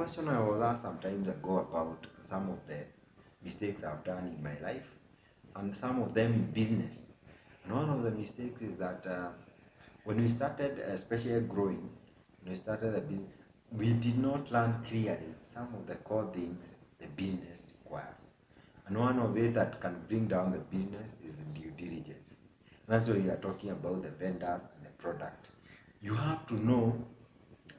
question I was asked some times ago about some of the mistakes I've done in my life, and some of them in business. And one of the mistakes is that when we started, especially growing, when we started the business, we did not learn clearly some of the core things the business requires. And one of it that can bring down the business is due diligence. That's why we are talking about the vendors and the product. You have to know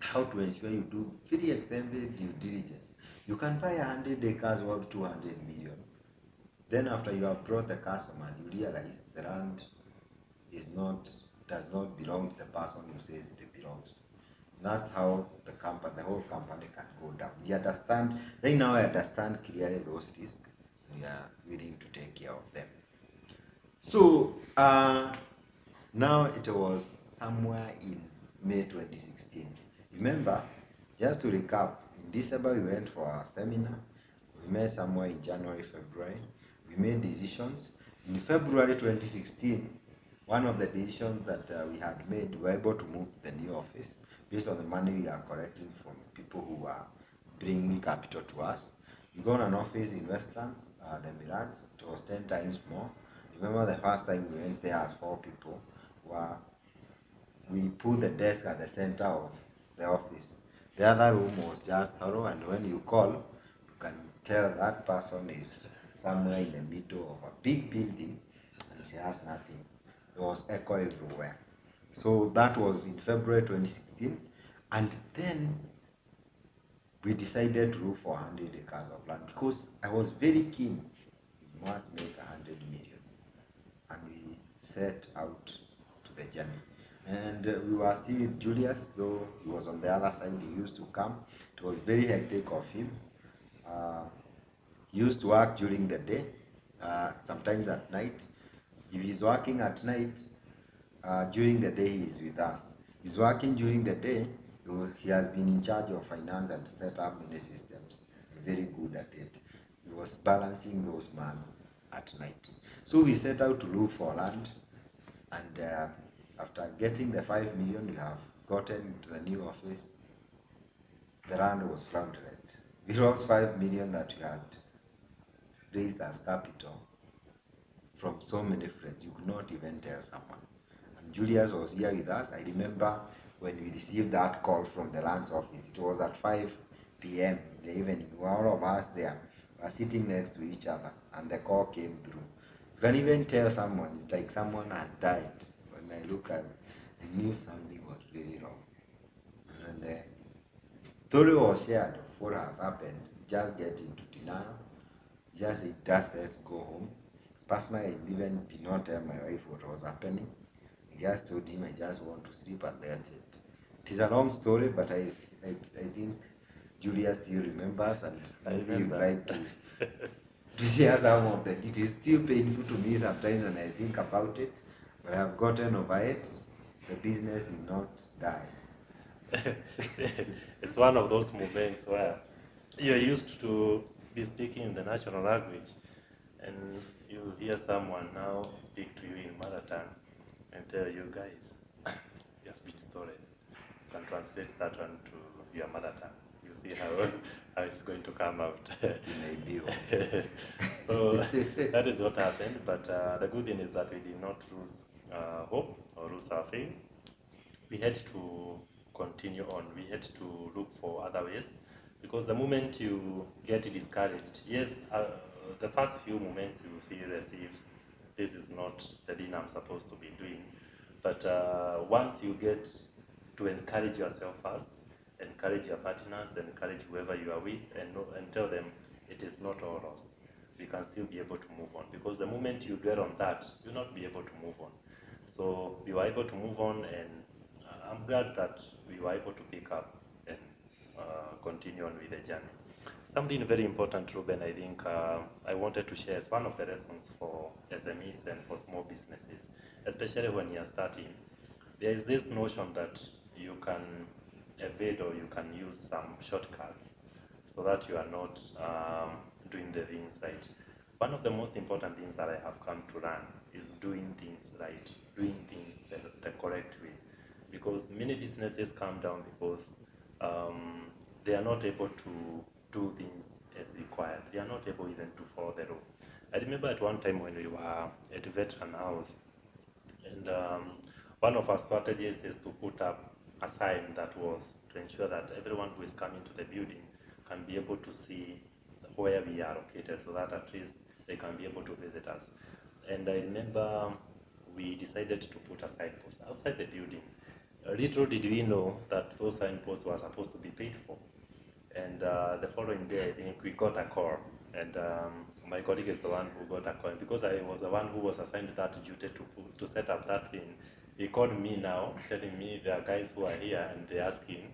how to ensure you do very extensive due diligence. You can buy 100 acres worth 200 million. Then after you have brought the customers, you realize the land does not belong to the person who says it belongs to. That's how the whole company can go down. We understand, right now I understand clearly those risks. We are willing to take care of them. So now it was somewhere in May 2016. Remember, just to recap, in December we went for our seminar. We met somewhere in January, February. We made decisions. In February 2016, one of the decisions that we had made, we were able to move to the new office based on the money we are collecting from people who are bringing capital to us. We got an office in Westlands, the Mirage. It was 10 times more. Remember the first time we went there as 4 people, where we put the desk at the center of the office. The other room was just hollow, and when you call, you can tell that person is somewhere in the middle of a big building and she has nothing. There was echo everywhere. So that was in February 2016, and then we decided to look for 100 acres of land because I was very keen. We must make 100 million, and we set out to the journey. And we were still with Julius, though he was on the other side. He used to come. It was very hectic of him. He used to work during the day, sometimes at night. If he's working at night, during the day he is with us. He's working during the day. He has been in charge of finance and set up many systems. Very good at it. He was balancing those months at night. So we set out to look for land, and after getting the 5 million we have gotten to the new office, the land was fraudulent. It was 5 million that we had raised as capital from so many friends. You could not even tell someone. And Julius was here with us. I remember when we received that call from the land's office. It was at 5 p.m. in the evening. All of us there were sitting next to each other, and the call came through. You can even tell someone, it's like someone has died. When I look at it, I knew something was really wrong. And when the story was shared of what has happened, just get into denial, just say, let's go home. Personally, I even did not tell my wife what was happening. I just told him I just want to sleep, and that's it. It is a long story, but I think Julia still remembers, and maybe you'd like to share some of it. It is still painful to me sometimes when I think about it, but I have gotten over it. The business did not die. It's one of those moments where you're used to be speaking in the national language, and you hear someone now speak to you in mother tongue and tell you, guys, you have been stolen. You can translate that one to your mother tongue. You see how it's going to come out. So that is what happened, but the good thing is that we did not lose hope or lose our faith. We had to continue on. We had to look for other ways, because the moment you get discouraged, yes, the first few moments you feel as if this is not the thing I'm supposed to be doing, but once you get to encourage yourself first, encourage your partners, encourage whoever you are with, and tell them it is not all lost. We can still be able to move on, because the moment you dwell on that, you'll not be able to move on. So we were able to move on, and I'm glad that we were able to pick up and continue on with the journey. Something very important, Reuben, I think I wanted to share as one of the lessons for SMEs and for small businesses, especially when you're starting. There is this notion that you can evade or you can use some shortcuts so that you are not doing the things right. One of the most important things that I have come to learn is doing things right, doing things the correct way. Because many businesses come down because they are not able to do things as required. They are not able even to follow the rule. I remember at one time when we were at a veteran house, and one of our strategies is to put up a sign that was to ensure that everyone who is coming to the building can be able to see where we are located, so that at least they can be able to visit us. And I remember we decided to put a signpost outside the building. Little did we know that those signposts were supposed to be paid for. And the following day, I think we got a call, and my colleague is the one who got a call. Because I was the one who was assigned that duty to set up that thing, he called me now, telling me there are guys who are here and they're asking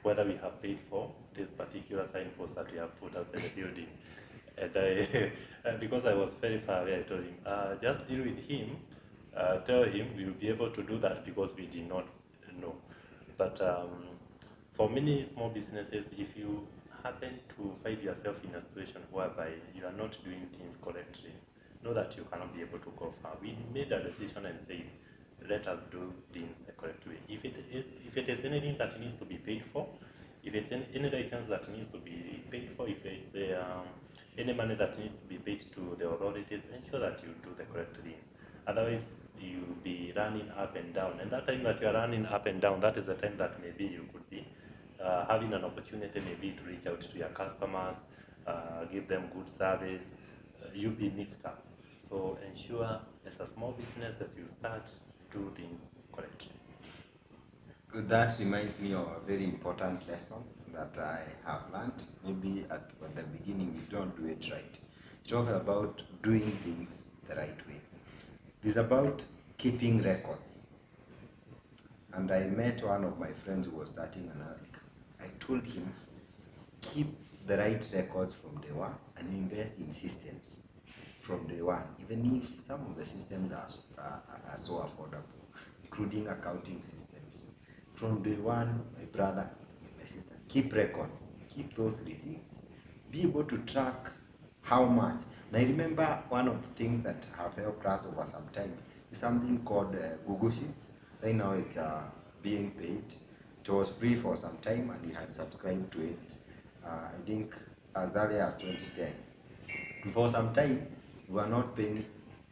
whether we have paid for this particular signpost that we have put outside the building. And I, and because I was very far away, I told him, just deal with him, tell him we will be able to do that because we did not know. But for many small businesses, if you happen to find yourself in a situation whereby you are not doing things correctly, know that you cannot be able to go far. We made a decision and said, let us do things the correct way. If it is anything that needs to be paid for, if it's any license that needs to be paid for, if it's any money that needs to be paid to the authorities, ensure that you do the correct thing. Otherwise, you'll be running up and down. And that time that you are running up and down, that is the time that maybe you could be having an opportunity maybe to reach out to your customers, give them good service. You'll be mixed up. So ensure as a small business, as you start, do things correctly. That reminds me of a very important lesson that I have learned. Maybe at the beginning we don't do it right. Talk about doing things the right way. It's about keeping records. And I met one of my friends who was starting an arc. I told him, keep the right records from day one and invest in systems from day one, even if some of the systems are so affordable, including accounting systems. From day one, my brother, my sister, keep records, keep those receipts, be able to track how much. And I remember one of the things that have helped us over some time is something called Google Sheets. Right now it's being paid. It was free for some time and we had subscribed to it, I think as early as 2010. And for some time, we were not paying,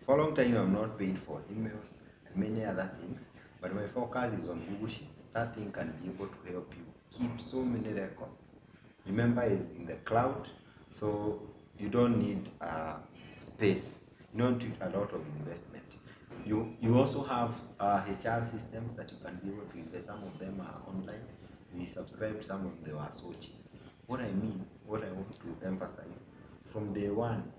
for a long time we have not paid for emails and many other things, but my focus is on Google Sheets. That thing can be able to help you keep so many records. Remember, it's in the cloud, so you don't need space. You don't need a lot of investment. You also have HR systems that you can be able to invest. Some of them are online. We subscribed, some of them they were so cheap. What I want to emphasize, from day one,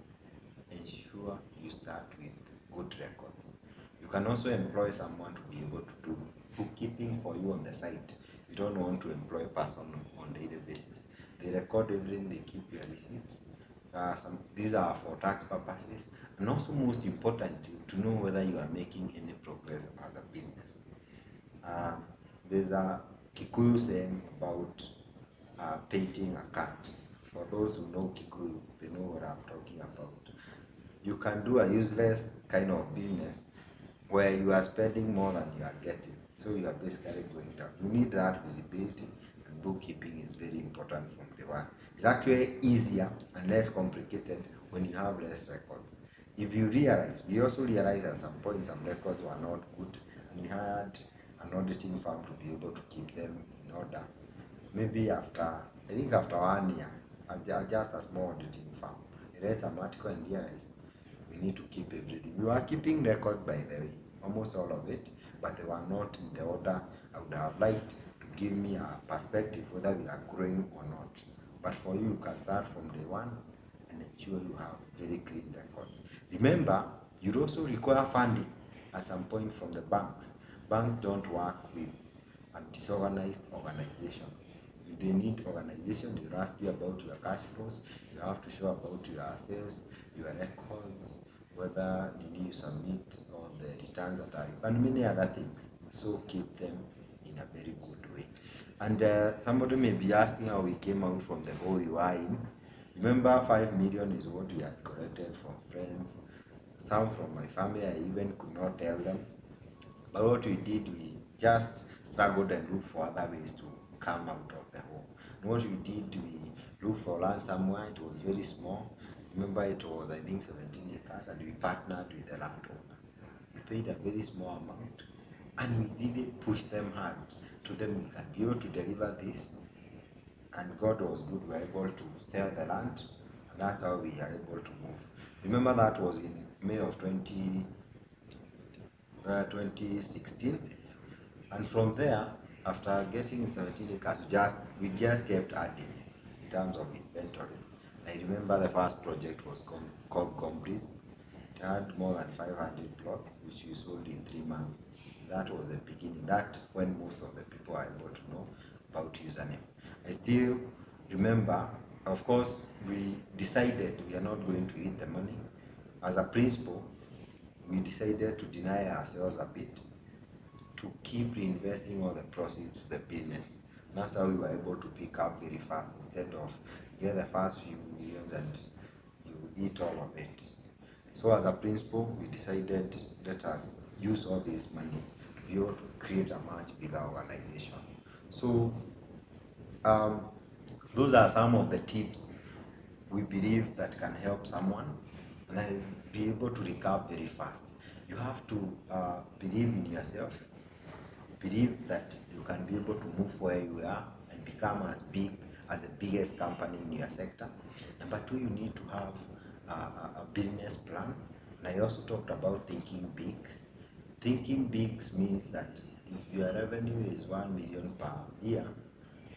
ensure you start with good records. You can also employ someone to be able to do bookkeeping for you on the side. You don't want to employ a person on a daily basis. They record everything, they keep your receipts. These are for tax purposes, and also most importantly, to know whether you are making any progress as a business. There's a Kikuyu saying about painting a cat. For those who know Kikuyu, they know what I'm talking about. You can do a useless kind of business where you are spending more than you are getting, so you are basically going down. You need that visibility, and bookkeeping is very important from day one. It's actually easier and less complicated when you have less records. If you realize, we also realized at some point some records were not good, and we had an auditing firm to be able to keep them in order. Maybe after 1 year, just a small auditing firm, I read some article and realized we need to keep everything. We were keeping records, by the way, almost all of it, but they were not in the order I would have liked to give me a perspective whether we are growing or not. But for you, you can start from day one and ensure you have very clean records. Remember, you also require funding at some point from the banks. Banks don't work with a disorganized organization. If they need organization, they will ask you about your cash flows. You have to show about your sales, your records, whether you submit all the returns that are, and many other things. So keep them in a very good way. And somebody may be asking how we came out from the hole you are in. Remember, 5 million is what we had collected from friends. Some from my family, I even could not tell them. But what we did, we just struggled and looked for other ways to come out of the hole. And what we did, we looked for land somewhere. It was very small. Remember, it was, I think, 17 acres, and we partnered with the landowner. We paid a very small amount, and we didn't push them hard. To them, we can be able to deliver this, and God was good. We were able to sell the land, and that's how we are able to move. Remember, that was in May of 2016, and from there, after getting 17 acres, we just kept adding in terms of inventory. I remember the first project was called Gombris. It had more than 500 plots, which we sold in 3 months. That was the beginning. That when most of the people are able to know about Username. I still remember, of course, we decided we are not going to eat the money. As a principal, we decided to deny ourselves a bit to keep reinvesting all the proceeds to the business. That's how we were able to pick up very fast, instead of get the first few millions and you eat all of it. So as a principal, we decided, let us use all this money to be able to create a much bigger organization. So those are some of the tips we believe that can help someone, and I'll be able to recap very fast. You have to believe in yourself, believe that you can be able to move where you are and become as big as the biggest company in your sector. Number two, you need to have a business plan. And I also talked about thinking big. Thinking big means that if your revenue is 1 million per year,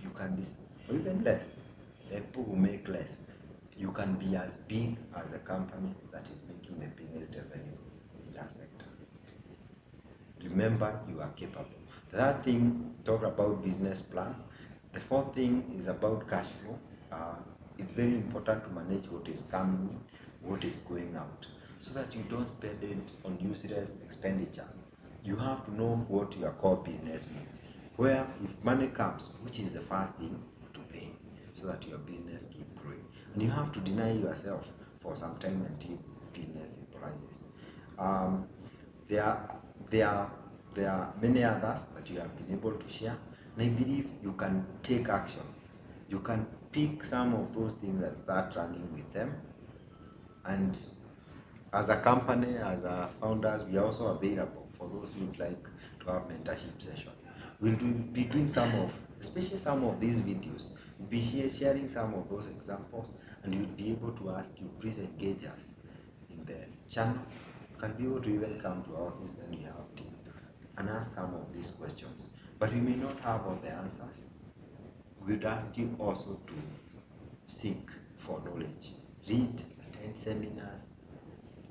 you can be, or even less, the people who make less, you can be as big as the company that is making the biggest revenue in that sector. Remember, you are capable. The third thing, talk about business plan. The fourth thing is about cash flow. It's very important to manage what is coming in, what is going out, so that you don't spend it on useless expenditure. You have to know what your core business means. Where if money comes, which is the first thing to pay, so that your business keep growing. And you have to deny yourself for some time until business equalizes. There are many others that you have been able to share, and I believe you can take action. You can pick some of those things and start running with them. And as a company, as a founders, we are also available for those who would like to have mentorship session. We'll be doing especially some of these videos. We'll be sharing some of those examples, and we'll be able to ask you, please engage us in the channel. You can be able to even come to our office, then we have team, and ask some of these questions. But we may not have all the answers. We'd ask you also to seek for knowledge. Read, attend seminars,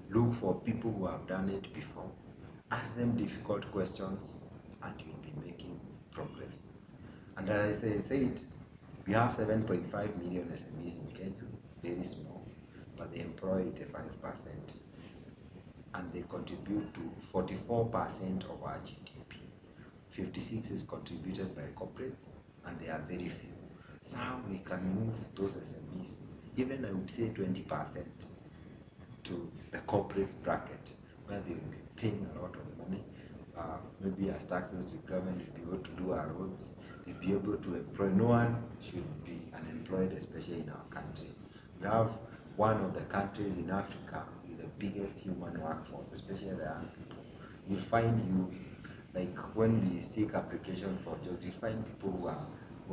look for people who have done it before, ask them difficult questions, and you'll be making progress. And as I said, we have 7.5 million SMEs in Kenya, very small, but they employ 85%, and they contribute to 44% of our GDP. 56 is contributed by corporates, and they are very few. So we can move those SMEs, even I would say 20%, to the corporate bracket, where they will be paying a lot of money. Maybe as taxes to government, will be able to do our roads, they'll be able to employ. No one should be unemployed, especially in our country. We have one of the countries in Africa with the biggest human workforce, especially the young people. You'll find like when we seek application for jobs, we find people who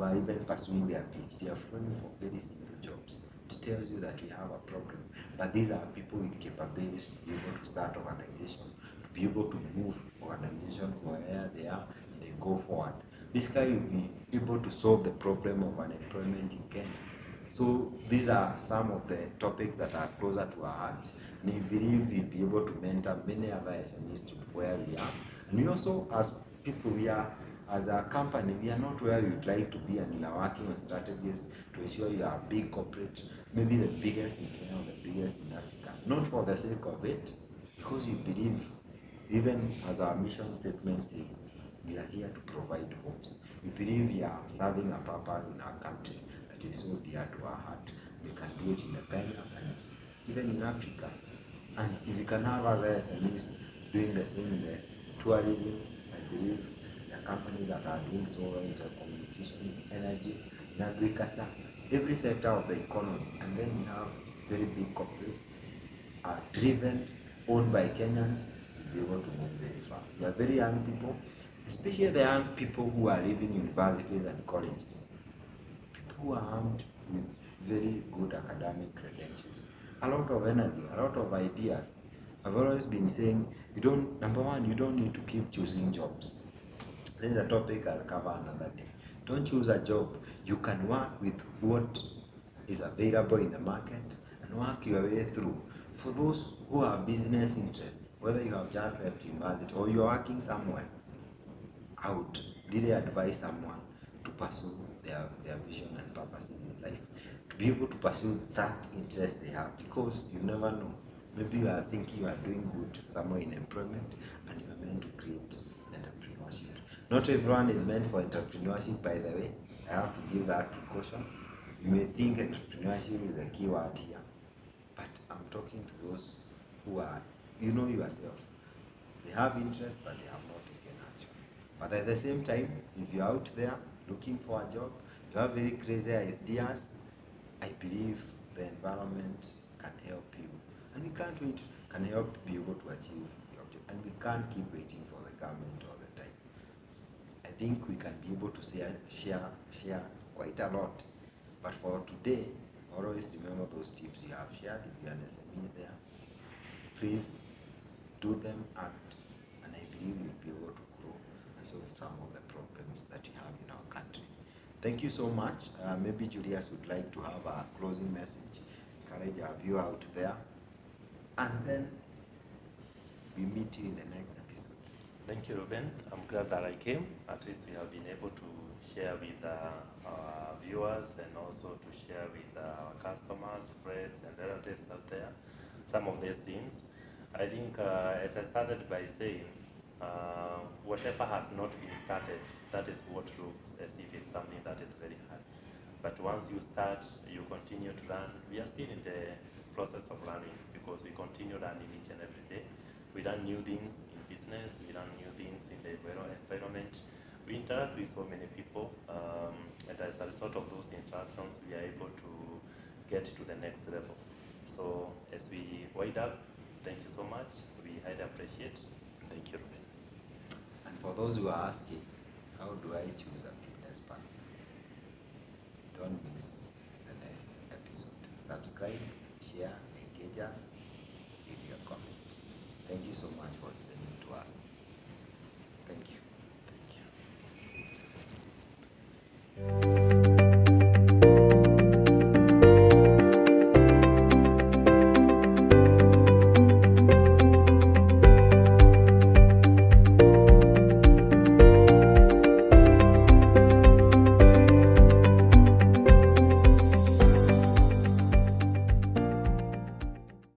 are even pursuing their PhD, are applying for very simple jobs. It tells you that we have a problem. But these are people with capabilities to be able to start organization, to be able to move organization from where they are and they go forward. This guy will be able to solve the problem of unemployment in Kenya. So these are some of the topics that are closer to our heart. And we believe we'll be able to mentor many other SMEs to where we are. And we also, as people, as a company, we are not where we would like to be, and we are working on strategies to ensure you are a big corporate, maybe the biggest in Kenya or the biggest in Africa. Not for the sake of it, because we believe, even as our mission statement says, we are here to provide homes. We believe we are serving a purpose in our country that is so dear to our heart. We can do it in Kenya and even in Africa. And if we can have other SMEs doing the same in the tourism, I believe there are companies that are doing so well in telecommunication, energy, in agriculture, every sector of the economy. And then we have very big corporates driven, owned by Kenyans, to be able to move very far. We are very young people, especially the young people who are leaving universities and colleges, people who are armed with very good academic credentials, a lot of energy, a lot of ideas. I've always been saying, number one, you don't need to keep choosing jobs. This is a topic I'll cover another day. Don't choose a job. You can work with what is available in the market and work your way through. For those who have business interest, whether you have just left university or you're working somewhere, I would really advise someone to pursue their vision and purposes in life. To be able to pursue that interest they have, because you never know. Maybe you are thinking you are doing good somewhere in employment and you are meant to create entrepreneurship. Not everyone is meant for entrepreneurship, by the way. I have to give that precaution. You may think entrepreneurship is a key word here, but I'm talking to those who are, you know yourself, they have interest but they have not taken action. But at the same time, if you're out there looking for a job, you have very crazy ideas, I believe the environment can help you. And we can't wait, can help be able to achieve your objective. And we can't keep waiting for the government all the time. I think we can be able to share quite a lot. But for today, always remember those tips you have shared. If you are an SME there, please do them, act, and I believe you'll be able to grow and solve some of the problems that you have in our country. Thank you so much. Maybe Julius would like to have a closing message, encourage our viewer out there, and then we meet you in the next episode. Thank you, Reuben. I'm glad that I came. At least we have been able to share with our viewers and also to share with our customers, friends, and relatives out there some of these things. I think, as I started by saying, whatever has not been started, that is what looks as if it's something that is very hard. But once you start, you continue to learn. We are still in the process of learning because we continue learning each and every day. We learn new things in business, we learn new things in the environment. We interact with so many people, and as a result of those interactions, we are able to get to the next level. So as we wind up, thank you so much. We highly appreciate. Thank you, Reuben. And for those who are asking, how do I choose a business partner? Don't miss the next episode. Subscribe, share, engage us, leave your comment. Thank you so much for listening to us.